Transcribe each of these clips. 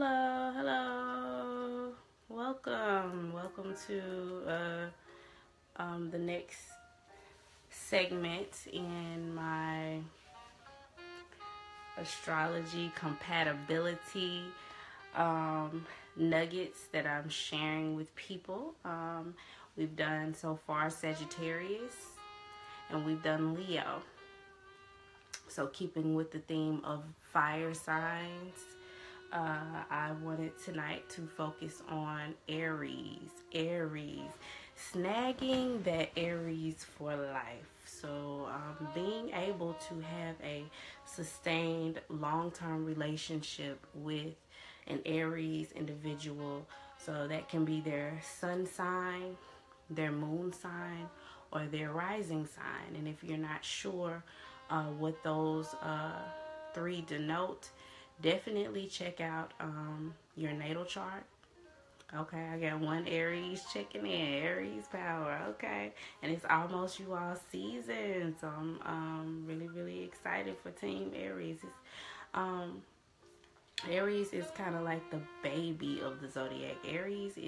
Hello, hello. Welcome to the next segment in my astrology compatibility nuggets that I'm sharing with people. We've done so far Sagittarius and we've done Leo. So keeping with the theme of fire signs, I wanted tonight to focus on Aries, snagging that Aries for life. So being able to have a sustained long-term relationship with an Aries individual. So that can be their sun sign, their moon sign, or their rising sign. And if you're not sure what those three denote, definitely check out your natal chart. Okay, I got one Aries checking in, Aries power. Okay, and it's almost you all season, so I'm really excited for Team Aries. Aries is kind of like the baby of the zodiac. Aries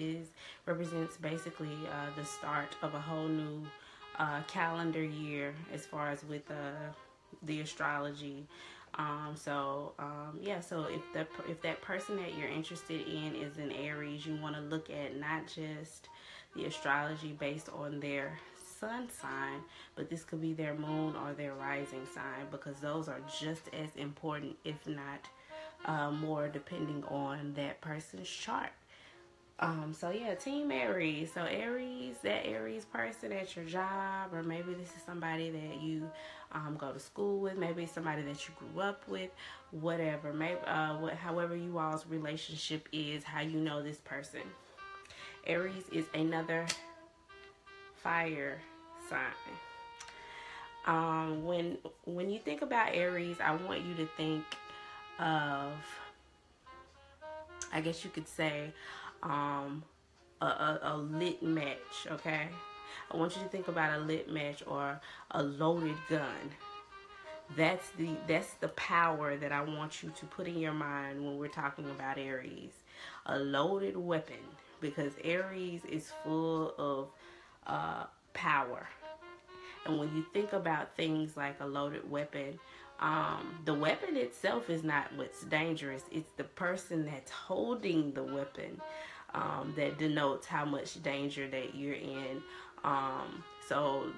represents basically the start of a whole new calendar year as far as with the astrology. So if that person that you're interested in is an Aries, you want to look at not just the astrology based on their sun sign, but this could be their moon or their rising sign, because those are just as important, if not more, depending on that person's chart. So yeah, Team Aries. So Aries, that Aries person at your job, or maybe this is somebody that you go to school with, maybe somebody that you grew up with, whatever. Maybe however you all's relationship is, how you know this person. Aries is another fire sign. When you think about Aries, I want you to think of, I guess you could say, a lit match. Okay, I want you to think about a lit match or a loaded gun. That's the power that I want you to put in your mind when we're talking about Aries. A loaded weapon, because Aries is full of power. And when you think about things like a loaded weapon, the weapon itself is not what's dangerous. It's the person that's holding the weapon that denotes how much danger that you're in. So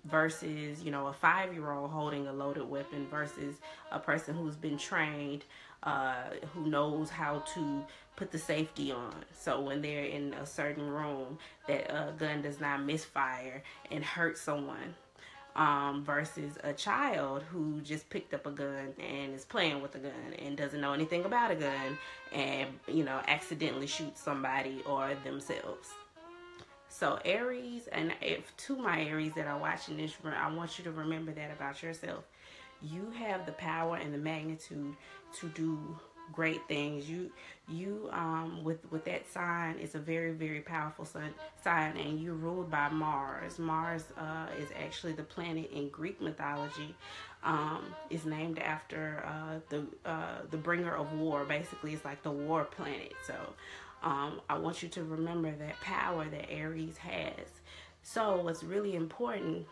versus, a 5-year-old holding a loaded weapon versus a person who's been trained, who knows how to put the safety on. So when they're in a certain room, that gun does not misfire and hurt someone. Versus a child who just picked up a gun and is playing with a gun and doesn't know anything about a gun and, accidentally shoots somebody or themselves. So Aries, and if to my Aries that are watching this, I want you to remember that about yourself. You have the power and the magnitude to do great things. You with that sign, it's a very powerful sign, and you're ruled by Mars. Mars is actually the planet in Greek mythology. Is named after the bringer of war. Basically, it's like the war planet. So I want you to remember that power that Aries has. So what's really important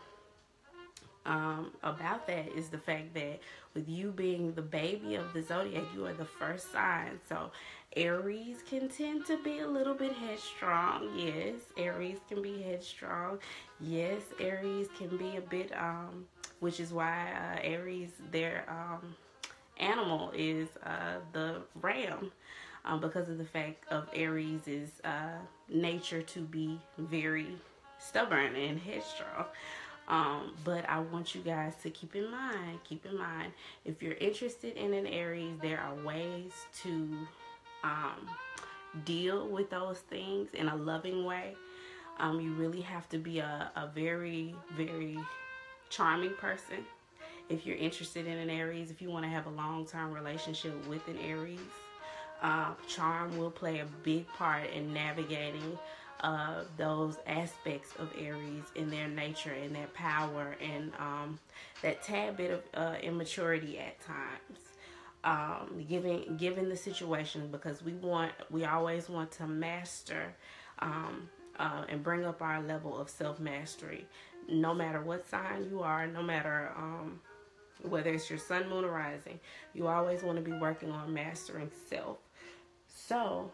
about that is the fact that with you being the baby of the zodiac, you are the first sign. So Aries can tend to be a little bit headstrong. Yes, Aries can be headstrong. Yes, Aries can be a bit, which is why Aries, their animal is the ram. Because of the fact of Aries' nature to be very stubborn and headstrong. But I want you guys to keep in mind, if you're interested in an Aries, there are ways to deal with those things in a loving way. You really have to be a very charming person if you're interested in an Aries. If you want to have a long-term relationship with an Aries, charm will play a big part in navigating those aspects of Aries in their nature and their power, and that tad bit of immaturity at times. given the situation, because we always want to master, and bring up our level of self-mastery, no matter what sign you are, no matter whether it's your sun, moon, or rising. You always want to be working on mastering self. So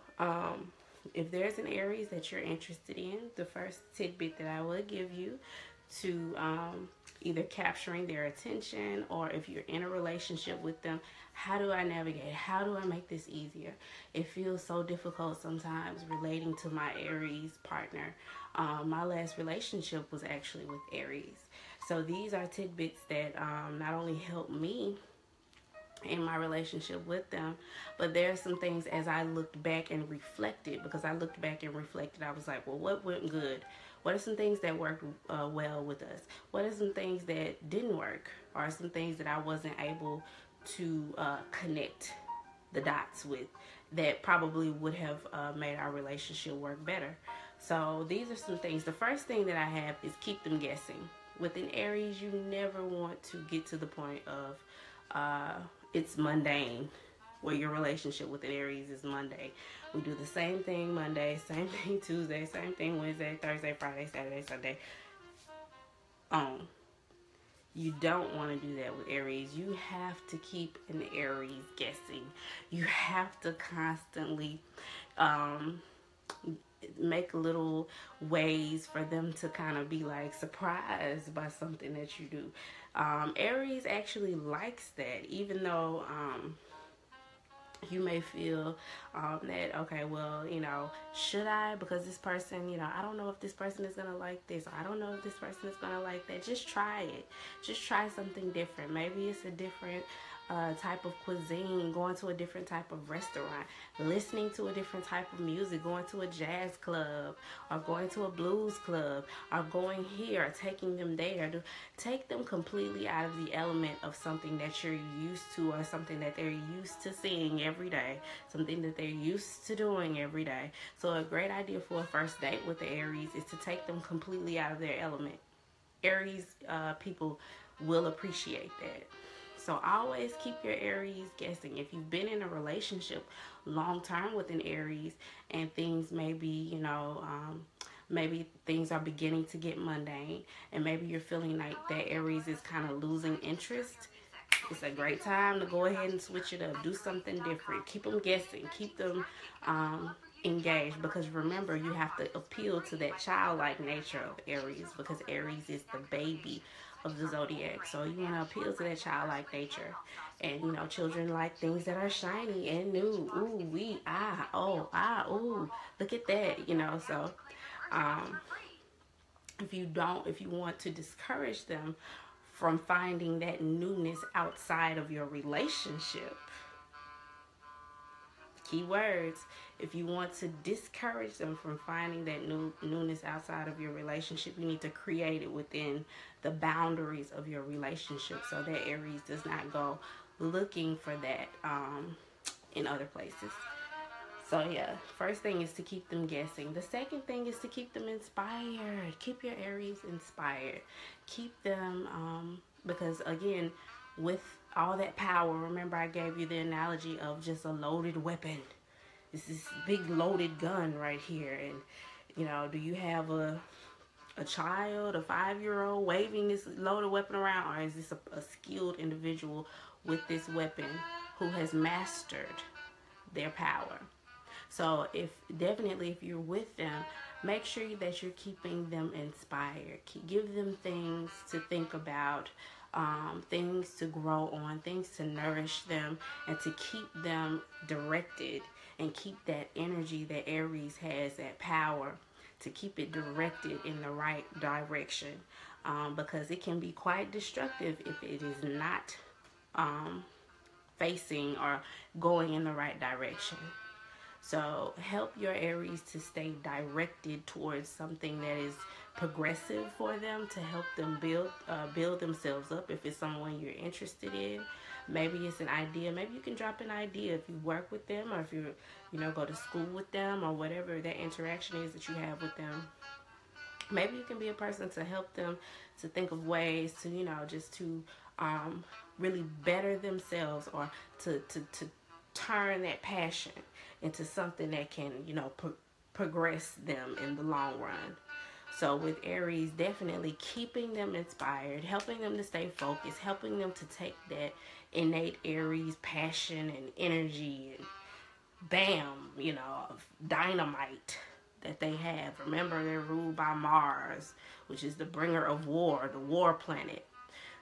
if there's an Aries that you're interested in, the first tidbit that I will give you to either capturing their attention, or if you're in a relationship with them, how do I navigate? How do I make this easier? It feels so difficult sometimes relating to my Aries partner. My last relationship was actually with Aries. So these are tidbits that not only help me in my relationship with them, but there are some things as I looked back and reflected, because I looked back and reflected, I was like, well, what went good? What are some things that worked well with us? What are some things that didn't work? Or some things that I wasn't able to connect the dots with, that probably would have made our relationship work better? So these are some things. The first thing that I have is keep them guessing. With an Aries, you never want to get to the point of it's mundane, where your relationship with an Aries is Monday. We do the same thing Monday, same thing Tuesday, same thing Wednesday, Thursday, Friday, Saturday, Sunday. You don't want to do that with Aries. You have to keep an Aries guessing. You have to constantly make little ways for them to kind of be like surprised by something that you do. Aries actually likes that, even though you may feel that, okay, well, should I? Because this person, I don't know if this person is going to like this. I don't know if this person is going to like that. Just try it. Just try something different. Maybe it's a different type of cuisine, going to a different type of restaurant, listening to a different type of music, going to a jazz club, or going to a blues club, or going here, taking them there. Take them completely out of the element of something that you're used to, or something that they're used to seeing every day, something that they're used to doing every day. So a great idea for a first date with the Aries is to take them completely out of their element. Aries people will appreciate that. So always keep your Aries guessing. If you've been in a relationship long term with an Aries, and things may be, maybe things are beginning to get mundane, and maybe you're feeling like that Aries is kind of losing interest, it's a great time to go ahead and switch it up. Do something different. Keep them guessing. Keep them engaged, because remember, you have to appeal to that childlike nature of Aries, because Aries is the baby of the Zodiac. So you want to appeal to that childlike nature. And children like things that are shiny and new. Ooh, wee, ah, oh, ah, ooh, look at that. So if you want to discourage them from finding that newness outside of your relationship, key words, if you want to discourage them from finding that newness outside of your relationship, you need to create it within the boundaries of your relationship, so that Aries does not go looking for that in other places. So yeah, first thing is to keep them guessing. The second thing is to keep them inspired. Keep your Aries inspired. Keep them, because again, with all that power, remember I gave you the analogy of just a loaded weapon. This is big loaded gun right here. And do you have a child, a 5-year-old waving this loaded weapon around, or is this a skilled individual with this weapon who has mastered their power? So if you're with them, make sure that you're keeping them inspired. Give them things to think about, things to grow on, things to nourish them, and to keep them directed, and keep that energy that Aries has, that power, to keep it directed in the right direction, because it can be quite destructive if it is not facing or going in the right direction. So help your Aries to stay directed towards something that is progressive for them, to help them build themselves up. If it's someone you're interested in, maybe it's an idea. Maybe you can drop an idea if you work with them, or if you go to school with them, or whatever that interaction is that you have with them. Maybe you can be a person to help them to think of ways to just to really better themselves, or to turn that passion into something that can, you know, progress them in the long run. So with Aries, definitely keeping them inspired, helping them to stay focused, helping them to take that innate Aries passion and energy and bam, you know, dynamite that they have. Remember, they're ruled by Mars, which is the bringer of war, the war planet.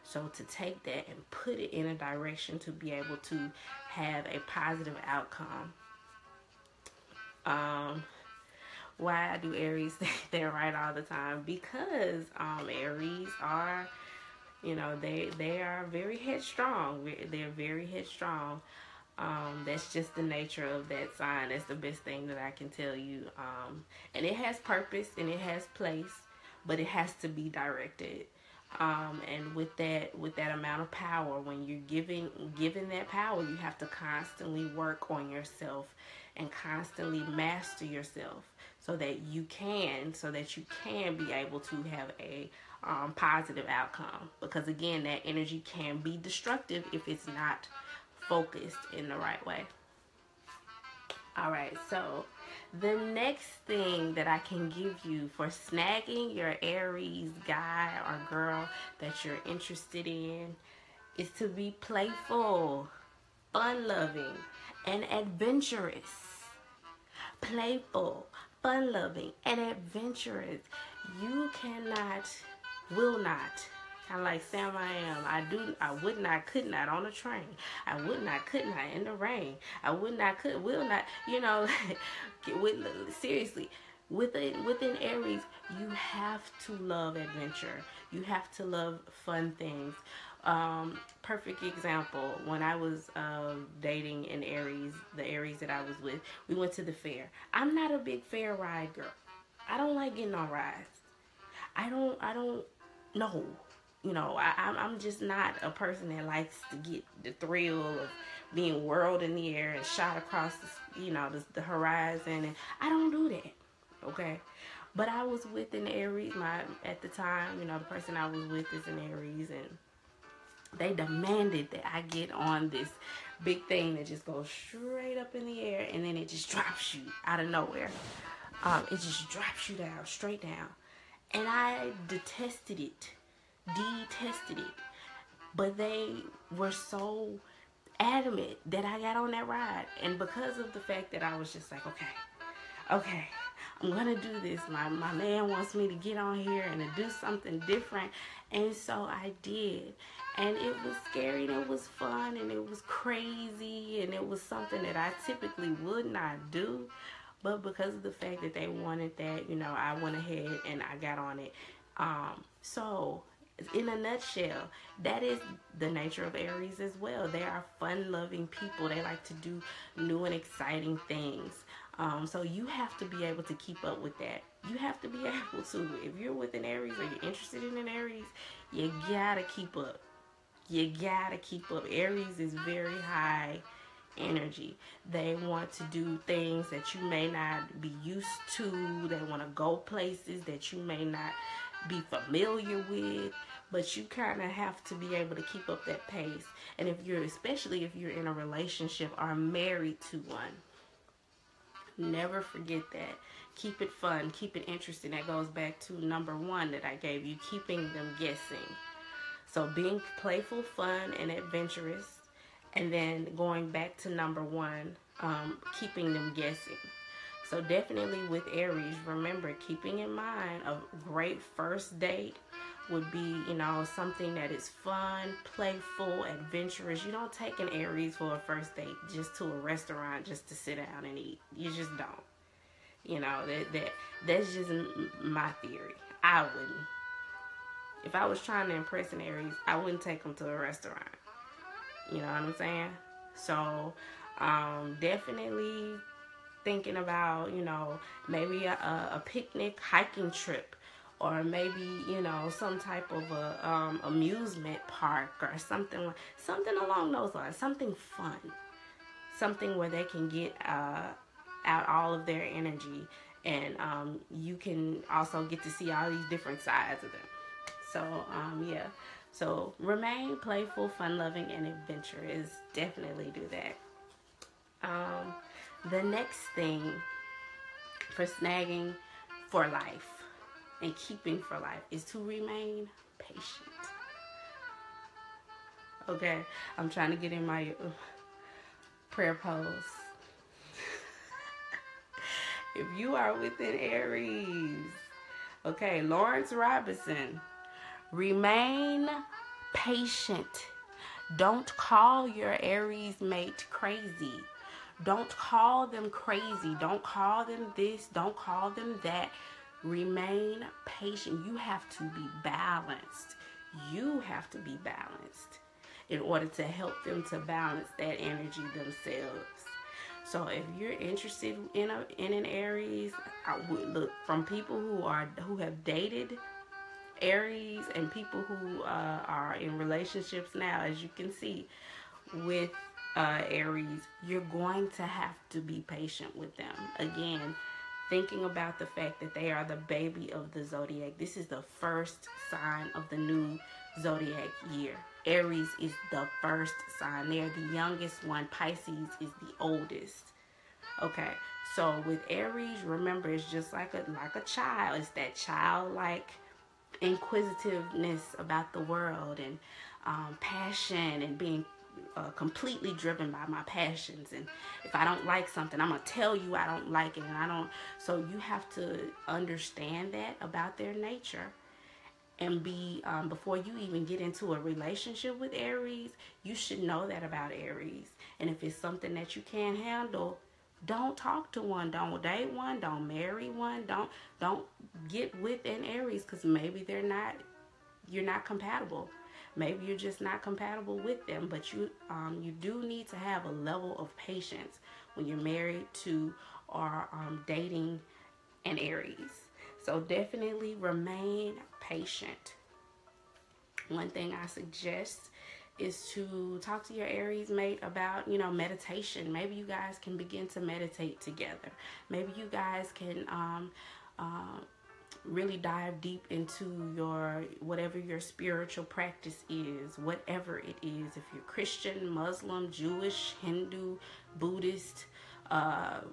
So to take that and put it in a direction to be able to have a positive outcome. Why do Aries think they're right all the time? Because Aries are, you know, they are very headstrong. They're very headstrong. That's just the nature of that sign. That's the best thing that I can tell you. And it has purpose and it has place, but it has to be directed. And with that amount of power, when you're given that power, you have to constantly work on yourself and constantly master yourself so that you can be able to have a positive outcome. Because again, that energy can be destructive if it's not focused in the right way. All right, so the next thing that I can give you for snagging your Aries guy or girl that you're interested in is to be playful, fun-loving, and adventurous. Playful, fun-loving, and adventurous. You cannot, will not, kind of like Sam I am. I would not, could not on a train. I would not, could not in the rain. I would not, could, will not, you know, seriously. Within Aries, you have to love adventure. You have to love fun things. Perfect example, when I was dating an Aries, the Aries that I was with, we went to the fair. I'm not a big fair ride girl. I don't like getting on rides. I don't know. You know, I'm just not a person that likes to get the thrill of being whirled in the air and shot across the, you know, the horizon, and I don't do that. Okay, but I was with an Aries. At the time, you know, the person I was with is an Aries, and they demanded that I get on this big thing that just goes straight up in the air, and then it just drops you out of nowhere. It just drops you down, straight down, and I detested it. But they were so adamant that I got on that ride, and because of the fact that I was just like, okay, I'm gonna do this. My man wants me to get on here and to do something different, and so I did. And it was scary, and it was fun, and it was crazy, and it was something that I typically would not do, but because of the fact that they wanted that, you know, I went ahead and I got on it. So in a nutshell, that is the nature of Aries as well. They are fun-loving people. They like to do new and exciting things. So you have to be able to keep up with that. You have to be able to. If you're with an Aries or you're interested in an Aries, you gotta keep up. You gotta keep up. Aries is very high energy. They want to do things that you may not be used to. They want to go places that you may not be familiar with, but you kind of have to be able to keep up that pace. And especially if you're in a relationship or married to one, never forget that. Keep it fun, keep it interesting. That goes back to number 1 that I gave you, keeping them guessing. So being playful, fun, and adventurous, and then going back to number 1, keeping them guessing. So definitely with Aries, remember, keeping in mind a great first date would be, you know, something that is fun, playful, adventurous. You don't take an Aries for a first date just to a restaurant just to sit down and eat. You just don't. You know, that's just my theory. I wouldn't. If I was trying to impress an Aries, I wouldn't take them to a restaurant. You know what I'm saying? So, definitely thinking about, you know, maybe a picnic hiking trip, or maybe, you know, some type of a amusement park or something along those lines. Something fun, something where they can get out all of their energy, and you can also get to see all these different sides of them. So yeah, So remain playful, fun-loving, and adventurous. Definitely do that. The next thing for snagging for life and keeping for life is to remain patient. Okay, I'm trying to get in my prayer pose. If you are within Aries, okay, Lawrence Robinson, remain patient. Don't call your Aries mate crazy. Don't call them crazy. Don't call them this. Don't call them that. Remain patient. You have to be balanced. You have to be balanced in order to help them to balance that energy themselves. So if you're interested in an Aries, I would look from people who have dated Aries and people who are in relationships now. As you can see with Aries, you're going to have to be patient with them. Again, thinking about the fact that they are the baby of the zodiac. This is the first sign of the new zodiac year. Aries is the first sign. They're the youngest one. Pisces is the oldest. Okay, so with Aries, remember, it's just like a child. It's that childlike inquisitiveness about the world and passion and being completely driven by my passions. And if I don't like something, I'm gonna tell you I don't like it, and I don't. So you have to understand that about their nature, and be before you even get into a relationship with Aries, you should know that about Aries. And if it's something that you can't handle, don't talk to one, don't date one, don't marry one, don't get with an Aries, because maybe you're not compatible. Maybe you're just not compatible with them. But you do need to have a level of patience when you're married to or dating an Aries. So definitely remain patient. One thing I suggest is to talk to your Aries mate about, meditation. Maybe you guys can begin to meditate together. Maybe you guys can really dive deep into whatever your spiritual practice is, whatever it is. If you're Christian, Muslim, Jewish, Hindu, Buddhist,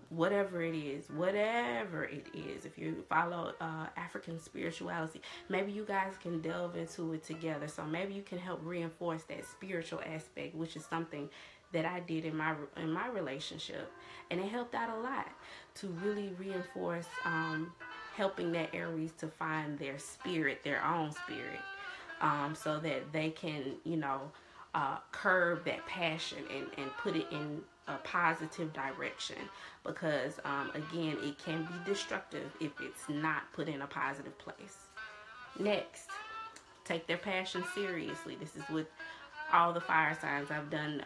whatever it is. If you follow African spirituality, maybe you guys can delve into it together. So maybe you can help reinforce that spiritual aspect, which is something that I did in my relationship, and it helped out a lot to really reinforce helping that Aries to find their spirit, their own spirit, so that they can curb that passion and put it in a positive direction, because again, it can be destructive if it's not put in a positive place. Next, take their passion seriously. This is with all the fire signs I've done.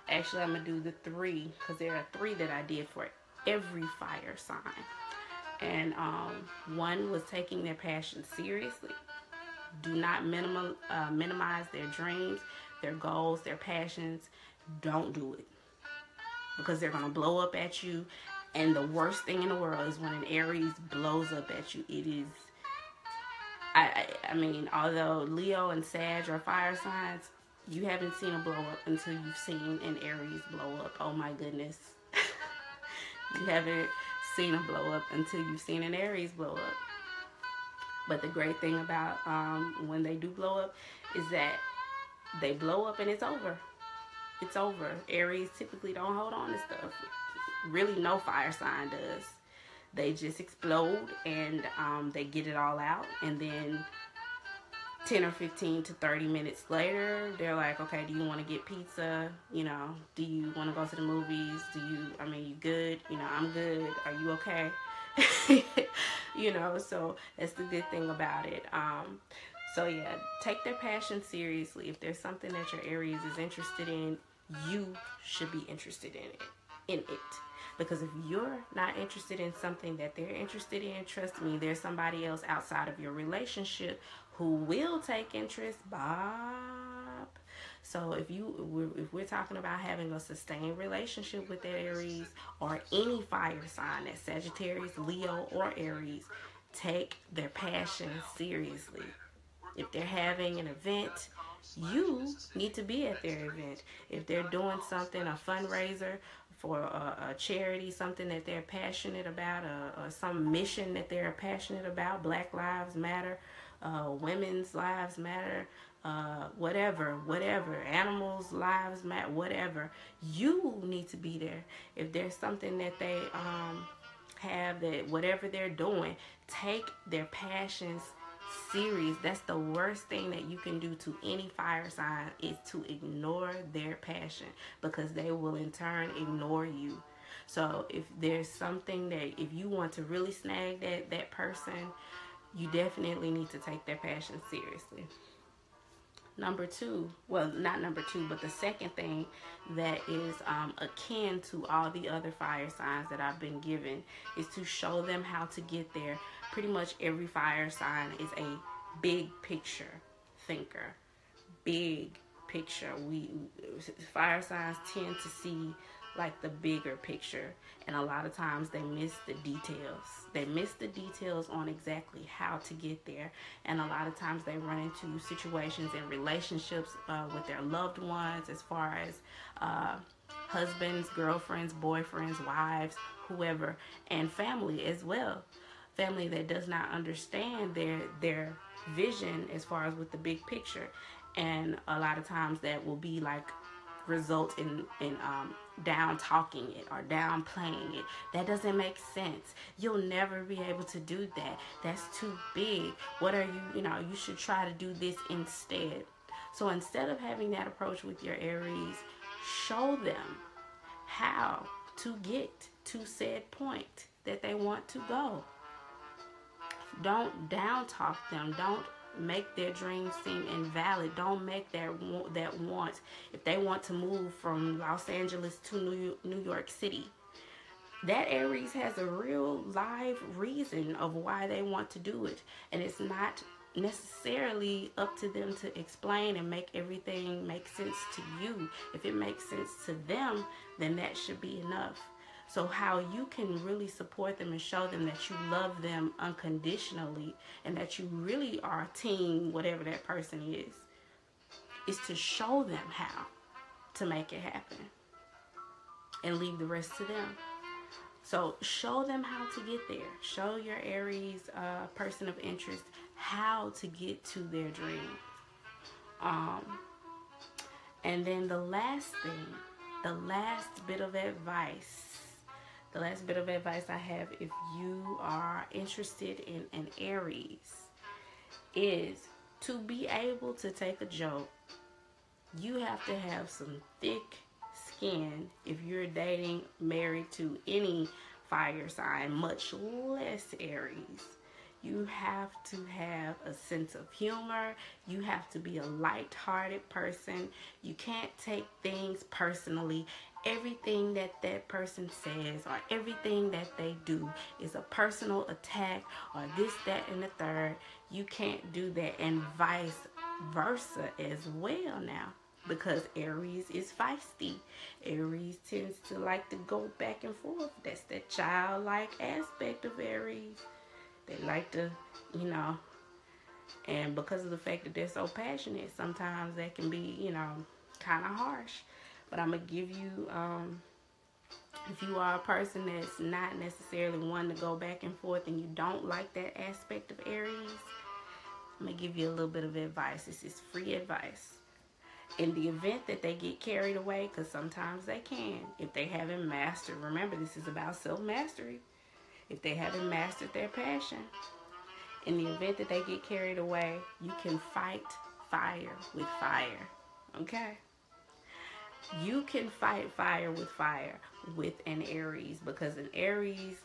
Actually, I'm gonna do the 3, because there are 3 that I did for every fire sign. And 1 was taking their passion seriously. Do not minimize their dreams, their goals, their passions. Don't do it, because they're going to blow up at you. And the worst thing in the world is when an Aries blows up at you. It is, I mean, although Leo and Sag are fire signs, you haven't seen a blow up until you've seen an Aries blow up. Oh my goodness. You haven't seen a blow up until you've seen an Aries blow up. But the great thing about when they do blow up is that they blow up and it's over. It's over. Aries typically don't hold on to stuff. Really, no fire sign does. They just explode and they get it all out. And then 10 or 15 to 30 minutes later, they're like, okay, do you want to get pizza? Do you want to go to the movies? You good? I'm good. Are you okay? So that's the good thing about it. So yeah, take their passion seriously. If there's something that your Aries is interested in, you should be interested in it. Because if you're not interested in something that they're interested in, trust me, there's somebody else outside of your relationship who will take interest, Bob. So if we're talking about having a sustained relationship with that Aries or any fire sign, that Sagittarius, Leo, or Aries, take their passion seriously. If they're having an event, you need to be at their event. If they're doing something, a fundraiser for a charity, something that they're passionate about, or some mission that they're passionate about, Black Lives Matter, women's lives matter, whatever, animals' lives matter, whatever, you need to be there. If there's something that they have, that whatever they're doing, take their passions serious. That's the worst thing that you can do to any fire sign, is to ignore their passion, because they will in turn ignore you. So if there's something that, if you want to really snag that person, you definitely need to take their passion seriously. Number two, well, not number two, but the second thing that is akin to all the other fire signs that I've been given, is to show them how to get there. Pretty much every fire sign is a big picture thinker. Big picture. Fire signs tend to see like the bigger picture, and a lot of times they miss the details. They miss the details on exactly how to get there, and a lot of times they run into situations in relationships with their loved ones, as far as husbands, girlfriends, boyfriends, wives, whoever, and family as well. Family that does not understand their vision as far as with the big picture, and a lot of times that will be like result in down talking it or downplaying it. That doesn't make sense. You'll never be able to do that. That's too big. What are you you should try to do this instead. So instead of having that approach with your Aries, show them how to get to said point that they want to go. Don't down talk them. Don't make their dreams seem invalid. Don't make that want. If they want to move from Los Angeles to New York City, that Aries has a real live reason of why they want to do it, and it's not necessarily up to them to explain and make everything make sense to you. If it makes sense to them, then that should be enough. So how you can really support them and show them that you love them unconditionally, and that you really are team whatever that person is to show them how to make it happen and leave the rest to them. So show them how to get there. Show your Aries person of interest how to get to their dream. And then the last thing, the last bit of advice I have, if you are interested in an Aries, is to be able to take a joke. You have to have some thick skin if you're dating, married to any fire sign, much less Aries. You have to have a sense of humor. You have to be a light-hearted person. You can't take things personally. Everything that person says or everything that they do is a personal attack, or this, that, and the third. You can't do that, and vice versa as well now, because Aries is feisty. Aries tends to like to go back and forth. That's that childlike aspect of Aries. They like to, and because of the fact that they're so passionate, sometimes that can be, kind of harsh. But I'm going to give you, if you are a person that's not necessarily one to go back and forth and you don't like that aspect of Aries, I'm going to give you a little bit of advice. This is free advice. In the event that they get carried away, because sometimes they can, if they haven't mastered, remember this is about self-mastery. If they haven't mastered their passion, in the event that they get carried away, you can fight fire with fire. Okay? You can fight fire with an Aries, because an Aries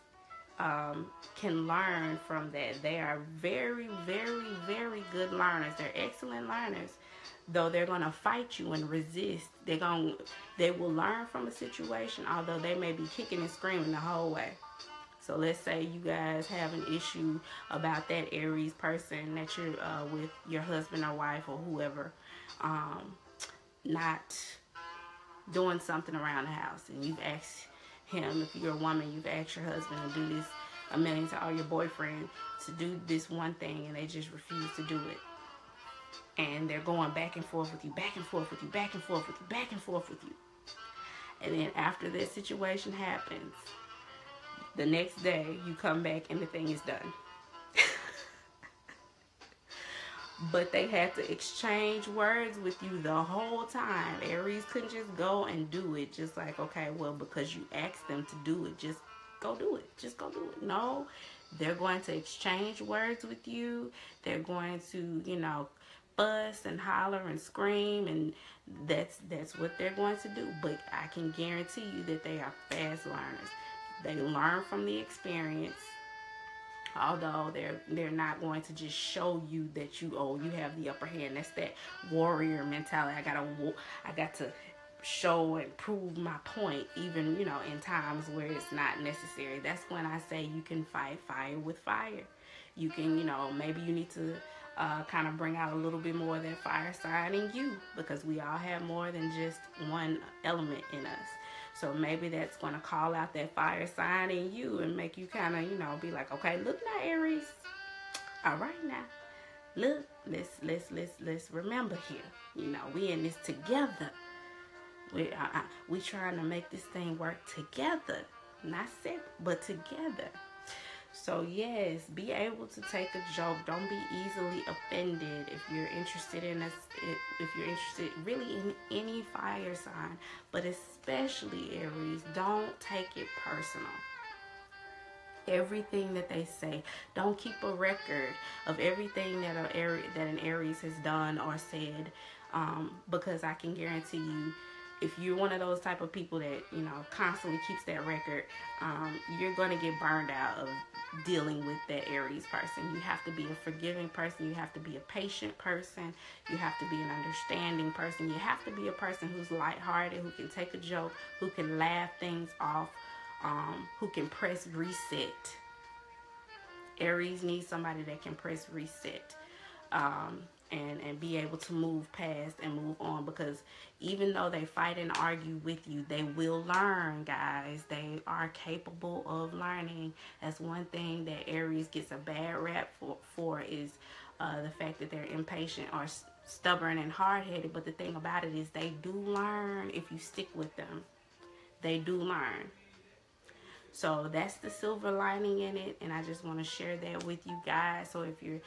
can learn from that. They are very, very, very good learners. They're excellent learners. Though they're going to fight you and resist, they will learn from a situation, although they may be kicking and screaming the whole way. So let's say you guys have an issue about that Aries person that you're with, your husband or wife or whoever, not doing something around the house, and you've asked him, if you're a woman, you've asked your husband to do this a million times, or your boyfriend to do this one thing, and they just refuse to do it. and they're going back and forth with you, back and forth with you, back and forth with you, back and forth with you. And then after this situation happens, the next day you come back and the thing is done. But they had to exchange words with you the whole time. Aries couldn't just go and do it. Just like, okay, well, because you asked them to do it, just go do it. Just go do it. No, they're going to exchange words with you. They're going to, you know, fuss and holler and scream, and that's what they're going to do. But I can guarantee you that they are fast learners. They learn from the experience. Although they're not going to just show you that you have the upper hand. That's that warrior mentality. I got to show and prove my point, even, you know, in times where it's not necessary. That's when I say you can fight fire with fire. You can, you know, maybe you need to kind of bring out a little bit more of that fire sign in you, because we all have more than just one element in us. So maybe that's going to call out that fire sign in you and make you kind of, you know, be like, okay, look now, Aries. All right now. Look, let's remember here. You know, we in this together. We trying to make this thing work together. Not separate, but together. So yes, be able to take a joke. Don't be easily offended. If you're interested in if you're interested really in any fire sign, but especially Aries, don't take it personal. Everything that they say, don't keep a record of everything that an Aries has done or said, because I can guarantee you, if you're one of those type of people that, you know, constantly keeps that record, you're going to get burned out of dealing with that Aries person. You have to be a forgiving person. You have to be a patient person. You have to be an understanding person. You have to be a person who's lighthearted, who can take a joke, who can laugh things off, who can press reset. Aries needs somebody that can press reset. And be able to move past and move on, because even though they fight and argue with you, they will learn, guys. They are capable of learning. That's one thing that Aries gets a bad rap for is the fact that they're impatient or stubborn and hard-headed. But the thing about it is they do learn if you stick with them. They do learn. So that's the silver lining in it, and I just want to share that with you guys. So if you're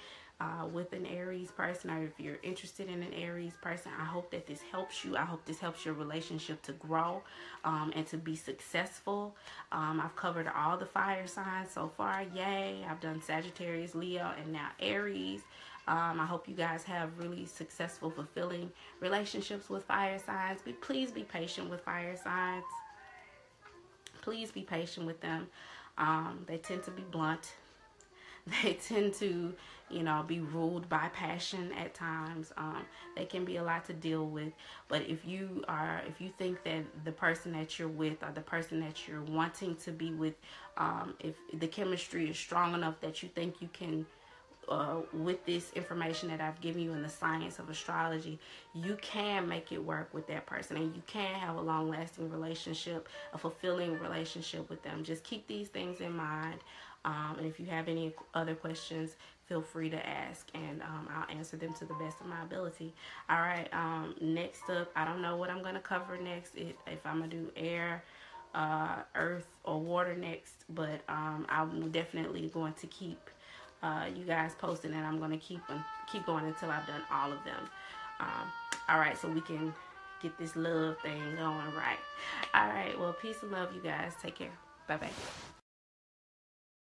with an Aries person, or if you're interested in an Aries person, I hope that this helps you. I hope this helps your relationship to grow and to be successful. I've covered all the fire signs so far. Yay. I've done Sagittarius, Leo, and now Aries. I hope you guys have really successful, fulfilling relationships with fire signs. Please be patient with fire signs. Please be patient with them. They tend to be blunt. They tend to, you know, be ruled by passion at times. They can be a lot to deal with. But if you think that the person that you're with, or the person that you're wanting to be with, if the chemistry is strong enough that you think you can, with this information that I've given you in the science of astrology, you can make it work with that person, and you can have a long-lasting relationship, a fulfilling relationship with them. Just keep these things in mind. And if you have any other questions, feel free to ask, and I'll answer them to the best of my ability. All right, next up, I don't know what I'm going to cover next, if I'm going to do air, earth, or water next, but I'm definitely going to keep you guys posted, and I'm going to keep going until I've done all of them. All right, so we can get this love thing going right. All right, well, peace and love, you guys. Take care. Bye-bye.